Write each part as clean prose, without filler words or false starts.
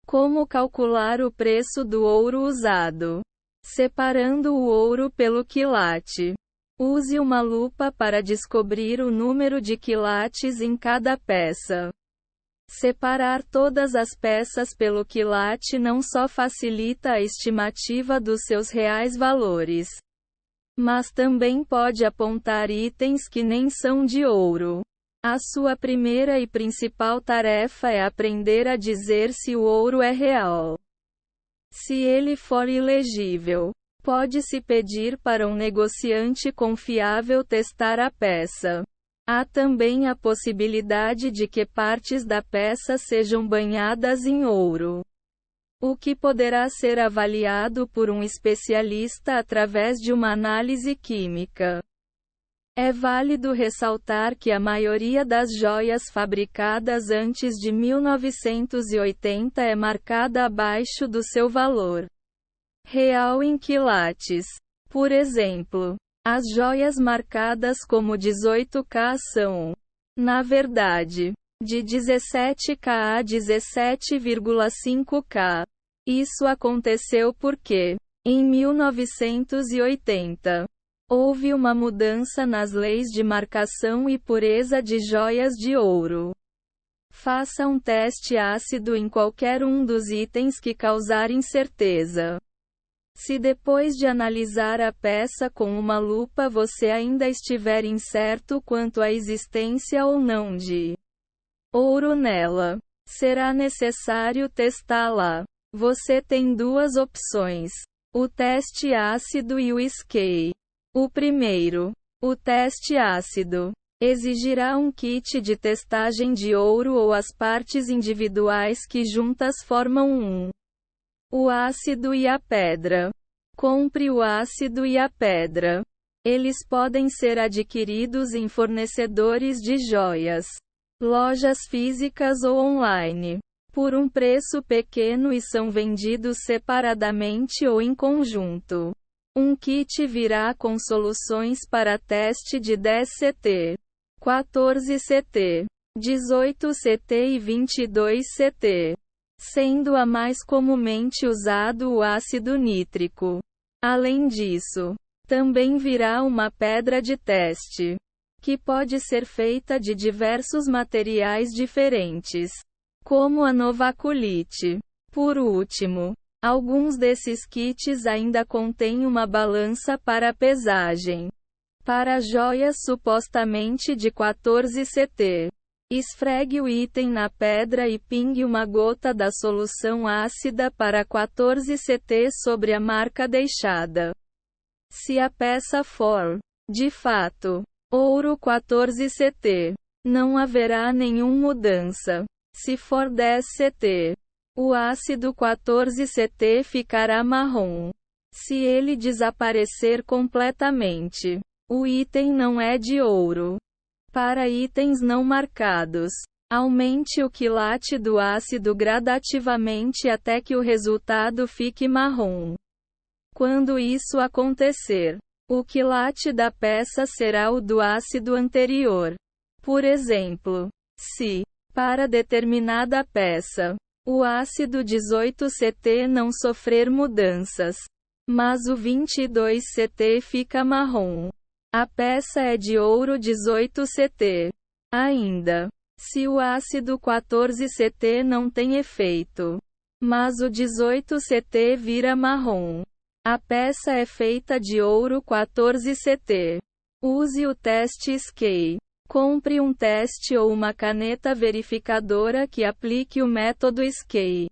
Como calcular o preço do ouro usado? Separando o ouro pelo quilate. Use uma lupa para descobrir o número de quilates em cada peça. Separar todas as peças pelo quilate não só facilita a estimativa dos seus reais valores, mas também pode apontar itens que nem são de ouro. A sua primeira e principal tarefa é aprender a dizer se o ouro é real. Se ele for ilegível, pode-se pedir para um negociante confiável testar a peça. Há também a possibilidade de que partes da peça sejam banhadas em ouro, o que poderá ser avaliado por um especialista através de uma análise química. É válido ressaltar que a maioria das joias fabricadas antes de 1980 é marcada abaixo do seu valor real em quilates. Por exemplo, as joias marcadas como 18K são, na verdade, de 17K a 17,5K. Isso aconteceu porque, em 1980, houve uma mudança nas leis de marcação e pureza de joias de ouro. Faça um teste ácido em qualquer um dos itens que causar incerteza. Se depois de analisar a peça com uma lupa você ainda estiver incerto quanto à existência ou não de ouro nela, será necessário testá-la. Você tem duas opções: o teste ácido e o SCAE. O primeiro, o teste ácido, exigirá um kit de testagem de ouro ou as partes individuais que juntas formam um. O ácido e a pedra. Compre o ácido e a pedra. Eles podem ser adquiridos em fornecedores de joias, lojas físicas ou online, por um preço pequeno e são vendidos separadamente ou em conjunto. Um kit virá com soluções para teste de 10 CT, 14 CT, 18 CT e 22 CT, sendo a mais comumente usado o ácido nítrico. Além disso, também virá uma pedra de teste, que pode ser feita de diversos materiais diferentes, como a novaculite. Por último, alguns desses kits ainda contêm uma balança para pesagem. Para joias supostamente de 14 CT, esfregue o item na pedra e pingue uma gota da solução ácida para 14 CT sobre a marca deixada. Se a peça for, de fato, ouro 14 CT, não haverá nenhuma mudança. Se for 10 CT, o ácido 14 CT ficará marrom. Se ele desaparecer completamente, o item não é de ouro. Para itens não marcados, aumente o quilate do ácido gradativamente até que o resultado fique marrom. Quando isso acontecer, o quilate da peça será o do ácido anterior. Por exemplo, se, para determinada peça, o ácido 18 CT não sofrer mudanças, mas o 22 CT fica marrom, a peça é de ouro 18 CT. Ainda, se o ácido 14 CT não tem efeito, mas o 18 CT vira marrom, a peça é feita de ouro 14 CT. Use o teste SCAE. Compre um teste ou uma caneta verificadora que aplique o método SCAE.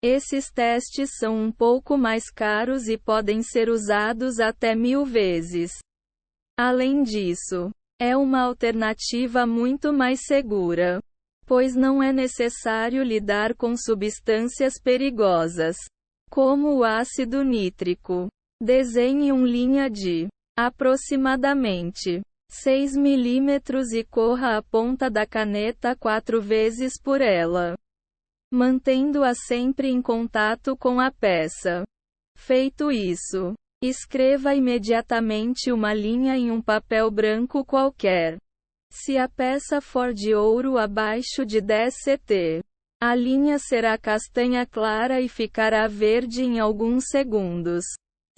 Esses testes são um pouco mais caros e podem ser usados até 1000 vezes. Além disso, é uma alternativa muito mais segura, pois não é necessário lidar com substâncias perigosas, como o ácido nítrico. Desenhe uma linha de aproximadamente 6 mm e corra a ponta da caneta 4 vezes por ela, mantendo-a sempre em contato com a peça. Feito isso, escreva imediatamente uma linha em um papel branco qualquer. Se a peça for de ouro abaixo de 10 CT, A linha será castanha clara e ficará verde em alguns segundos.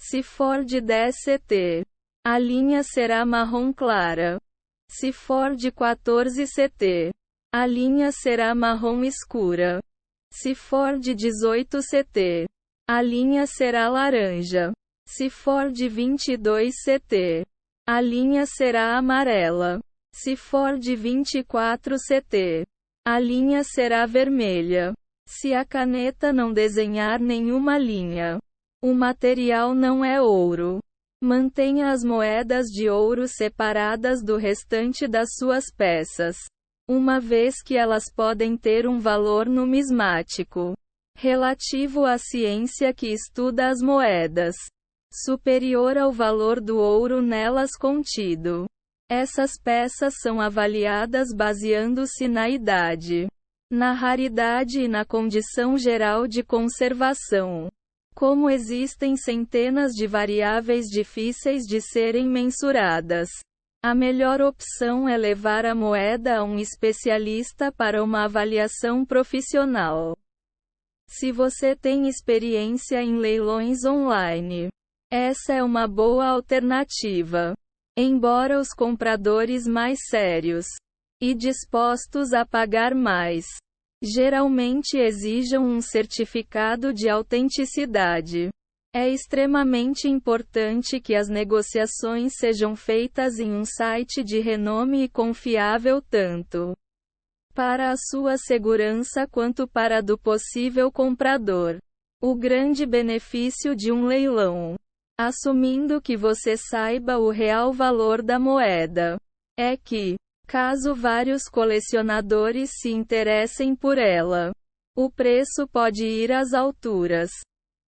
Se for de 10 ct, a linha será marrom clara. Se for de 14 ct, a linha será marrom escura. Se for de 18 ct, a linha será laranja. Se for de 22 ct, a linha será amarela. Se for de 24 ct, a linha será vermelha. Se a caneta não desenhar nenhuma linha, o material não é ouro. Mantenha as moedas de ouro separadas do restante das suas peças, uma vez que elas podem ter um valor numismático relativo à ciência que estuda as moedas, superior ao valor do ouro nelas contido. Essas peças são avaliadas baseando-se na idade, na raridade e na condição geral de conservação. Como existem centenas de variáveis difíceis de serem mensuradas, a melhor opção é levar a moeda a um especialista para uma avaliação profissional. Se você tem experiência em leilões online, essa é uma boa alternativa. Embora os compradores mais sérios e dispostos a pagar mais geralmente exijam um certificado de autenticidade, é extremamente importante que as negociações sejam feitas em um site de renome e confiável tanto para a sua segurança quanto para a do possível comprador. O grande benefício de um leilão, assumindo que você saiba o real valor da moeda, é que, caso vários colecionadores se interessem por ela, o preço pode ir às alturas.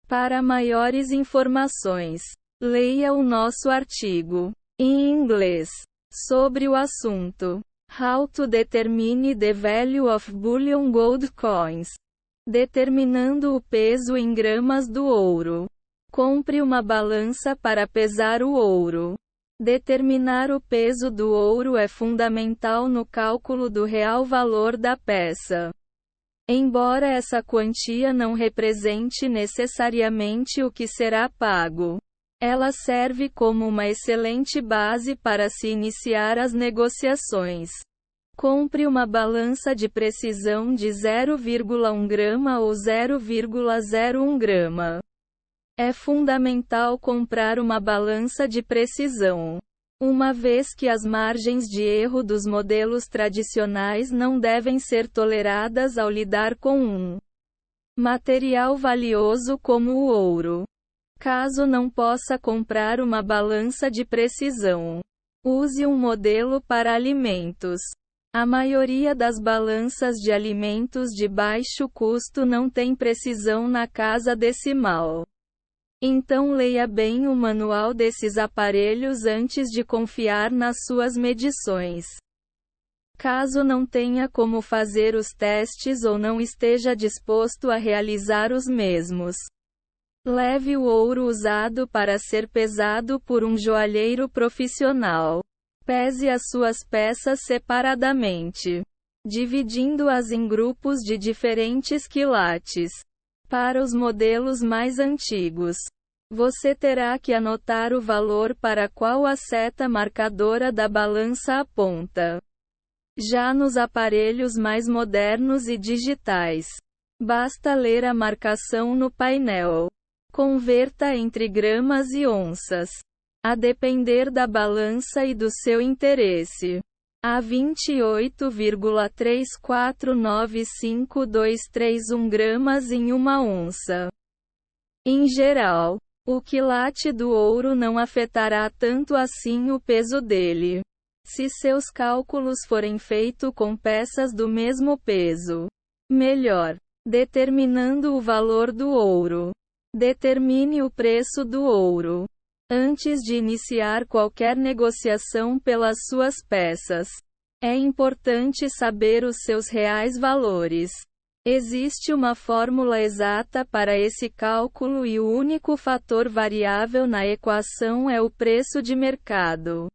Para maiores informações, leia o nosso artigo, em inglês, sobre o assunto. How to determine the value of bullion gold coins. Determinando o peso em gramas do ouro. Compre uma balança para pesar o ouro. Determinar o peso do ouro é fundamental no cálculo do real valor da peça. Embora essa quantia não represente necessariamente o que será pago, ela serve como uma excelente base para se iniciar as negociações. Compre uma balança de precisão de 0,1 grama ou 0,01 grama. É fundamental comprar uma balança de precisão, uma vez que as margens de erro dos modelos tradicionais não devem ser toleradas ao lidar com um material valioso como o ouro. Caso não possa comprar uma balança de precisão, use um modelo para alimentos. A maioria das balanças de alimentos de baixo custo não tem precisão na casa decimal. Então leia bem o manual desses aparelhos antes de confiar nas suas medições. Caso não tenha como fazer os testes ou não esteja disposto a realizar os mesmos, leve o ouro usado para ser pesado por um joalheiro profissional. Pese as suas peças separadamente, dividindo-as em grupos de diferentes quilates. Para os modelos mais antigos, você terá que anotar o valor para qual a seta marcadora da balança aponta. Já nos aparelhos mais modernos e digitais, basta ler a marcação no painel. Converta entre gramas e onças, a depender da balança e do seu interesse. A 28,3495231 gramas em uma onça. Em geral, o quilate do ouro não afetará tanto assim o peso dele, se seus cálculos forem feitos com peças do mesmo peso. Melhor, determinando o valor do ouro. Determine o preço do ouro antes de iniciar qualquer negociação pelas suas peças. É importante saber os seus reais valores. Existe uma fórmula exata para esse cálculo e o único fator variável na equação é o preço de mercado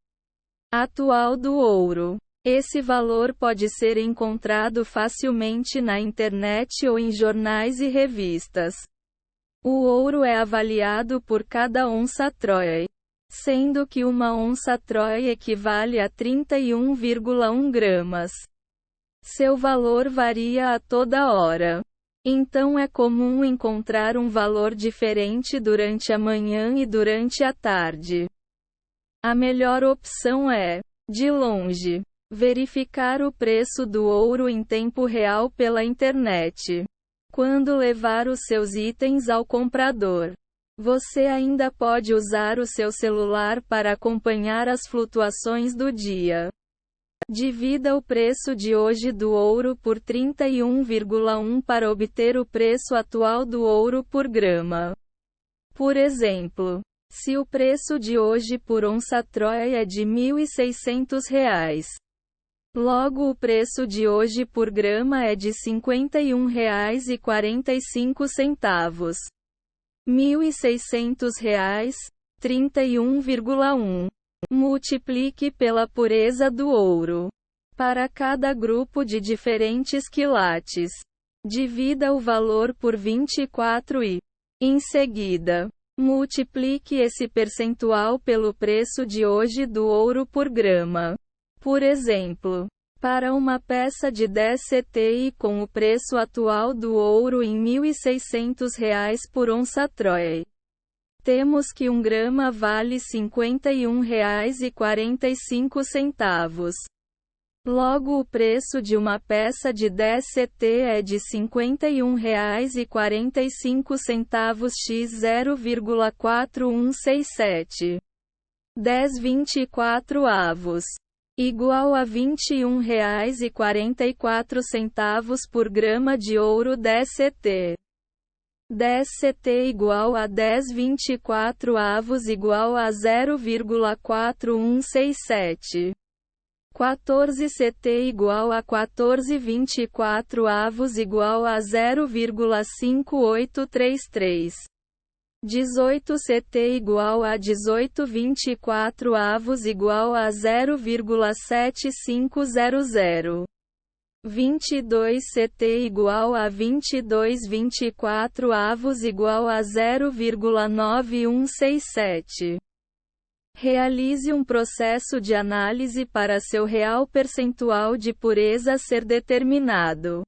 atual do ouro. Esse valor pode ser encontrado facilmente na internet ou em jornais e revistas. O ouro é avaliado por cada onça troy, sendo que uma onça troy equivale a 31,1 gramas. Seu valor varia a toda hora. Então é comum encontrar um valor diferente durante a manhã e durante a tarde. A melhor opção é, de longe, verificar o preço do ouro em tempo real pela internet. Quando levar os seus itens ao comprador, você ainda pode usar o seu celular para acompanhar as flutuações do dia. Divida o preço de hoje do ouro por 31,1 para obter o preço atual do ouro por grama. Por exemplo, se o preço de hoje por onça troy é de R$ 1.600, logo o preço de hoje por grama é de R$ 51,45. R$ 1.600, 31,1. Multiplique pela pureza do ouro. Para cada grupo de diferentes quilates, divida o valor por 24 e, em seguida, multiplique esse percentual pelo preço de hoje do ouro por grama. Por exemplo, para uma peça de 10 CTI com o preço atual do ouro em R$ 1.600 por onça troy, temos que 1 grama vale R$ 51,45. Logo o preço de uma peça de 10 CT é de R$ 51,45 x 0,4167. 10,24 avos. Igual a R$ 21,44 por grama de ouro 10 CT. 10 CT igual a 10,24 avos igual a 0,4167. 14 CT igual a 14,24 avos igual a 0,5833. 18 CT igual a 18,24 avos igual a 0,7500. 22 CT igual a 22,24 avos igual a 0,9167. Realize um processo de análise para seu real percentual de pureza ser determinado.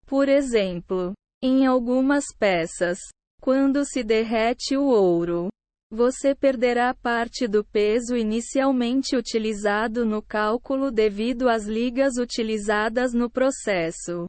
Por exemplo, em algumas peças, quando se derrete o ouro, você perderá parte do peso inicialmente utilizado no cálculo devido às ligas utilizadas no processo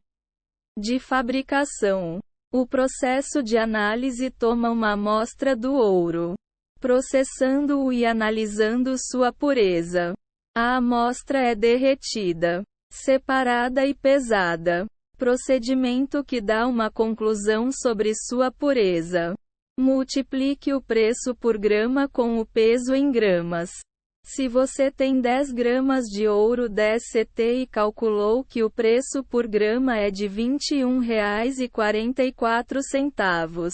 de fabricação. O processo de análise toma uma amostra do ouro, processando-o e analisando sua pureza. A amostra é derretida, separada e pesada. Procedimento que dá uma conclusão sobre sua pureza. Multiplique o preço por grama com o peso em gramas. Se você tem 10 gramas de ouro 10 CT e calculou que o preço por grama é de R$ 21,44,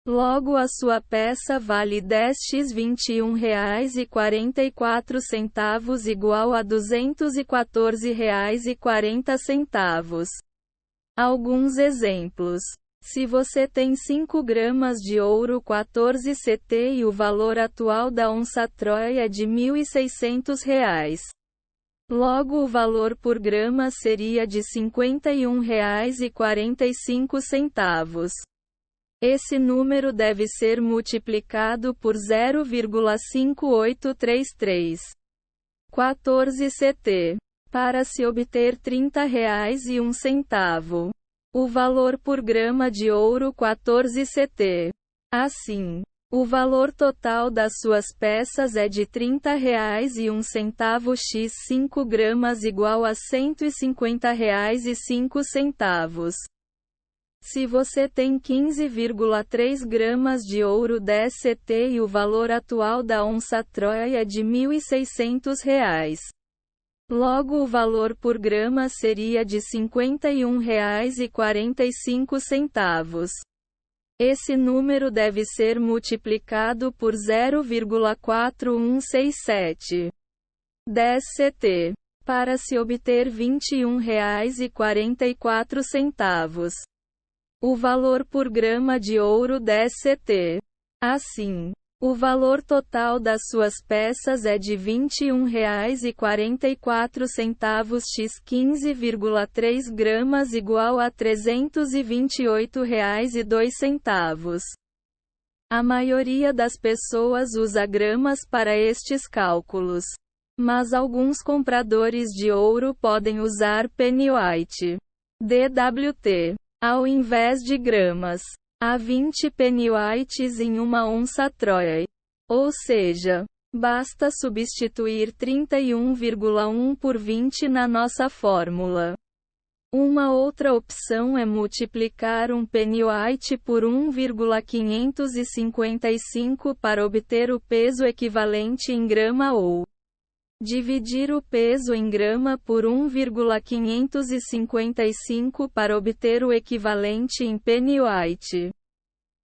logo a sua peça vale 10x R$ 21,44 igual a R$ 214,40. Alguns exemplos. Se você tem 5 gramas de ouro 14 CT e o valor atual da onça troy é de R$ 1.600, logo o valor por grama seria de R$ 51,45. Esse número deve ser multiplicado por 0,5833. 14 CT. Para se obter R$ 30,01. O valor por grama de ouro 14 CT. Assim, o valor total das suas peças é de R$ 30,01 x 5 gramas igual a R$ 150,05. Se você tem 15,3 gramas de ouro 10 CT e o valor atual da onça troy é de R$ 1.600, logo o valor por grama seria de R$ 51,45. Esse número deve ser multiplicado por 0,4167. 10 CT. para se obter R$ 21,44. O valor por grama de ouro 10 CT. Assim, o valor total das suas peças é de R$ 21,44 x 15,3 gramas igual a R$ 328,02. A maioria das pessoas usa gramas para estes cálculos. Mas alguns compradores de ouro podem usar penny white (DWT) ao invés de gramas. Há 20 penny whites em uma onça troy. Ou seja, basta substituir 31,1 por 20 na nossa fórmula. Uma outra opção é multiplicar um penny white por 1,555 para obter o peso equivalente em grama ou dividir o peso em grama por 1,555 para obter o equivalente em penny white.